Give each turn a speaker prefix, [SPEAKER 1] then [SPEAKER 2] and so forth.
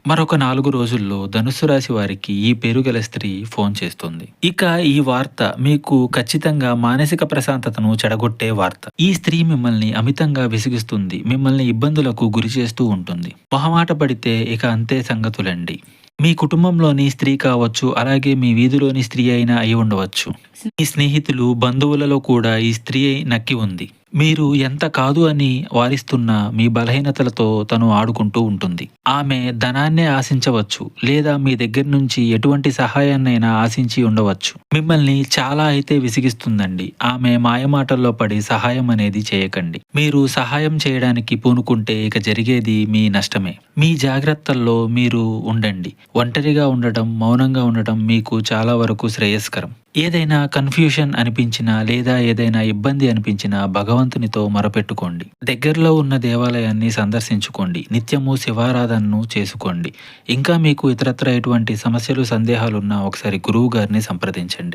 [SPEAKER 1] మరొక 4 రోజుల్లో ధనుస్సు రాశి వారికి ఈ పేరు గల స్త్రీ ఫోన్ చేస్తుంది. ఇక ఈ వార్త మీకు ఖచ్చితంగా మానసిక ప్రశాంతతను చెడగొట్టే వార్త. ఈ స్త్రీ మిమ్మల్ని అమితంగా విసిగిస్తుంది. మిమ్మల్ని ఇబ్బందులకు గురి చేస్తూ ఉంటుంది. మొహమాట పడితే ఇక అంతే సంగతులండి. మీ కుటుంబంలోని స్త్రీ కావచ్చు, అలాగే మీ వీధిలోని స్త్రీ అయినా అయి ఉండవచ్చు. మీ స్నేహితులు, బంధువులలో కూడా ఈ స్త్రీ నక్కి ఉంది. మీరు ఎంత కాదు అని వారిస్తున్నా మీ బలహీనతలతో తను ఆడుకుంటూ ఉంటుంది. ఆమె ధనాన్నే ఆశించవచ్చు, లేదా మీ దగ్గర నుంచి ఎటువంటి సహాయాన్నైనా ఆశించి ఉండవచ్చు. మిమ్మల్ని చాలా అయితే విసిగిస్తుందండి. ఆమె మాయమాటల్లో పడి సహాయం అనేది చేయకండి. మీరు సహాయం చేయడానికి పూనుకుంటే ఇక జరిగేది మీ నష్టమే. మీ జాగ్రత్తల్లో మీరు ఉండండి. ఒంటరిగా ఉండటం, మౌనంగా ఉండటం మీకు చాలా వరకు శ్రేయస్కరం. ఏదైనా కన్‌ఫ్యూషన్ అనిపించినా, లేదా ఏదైనా ఇబ్బంది అనిపించినా భగవంతునితో మొరపెట్టుకోండి. దగ్గరలో ఉన్న దేవాలయాన్ని సందర్శించుకోండి. నిత్యము శివారాధనను చేసుకోండి. ఇంకా మీకు ఇతరత్రా ఎటువంటి సమస్యలు, సందేహాలున్నా ఒకసారి గురువు గారిని సంప్రదించండి.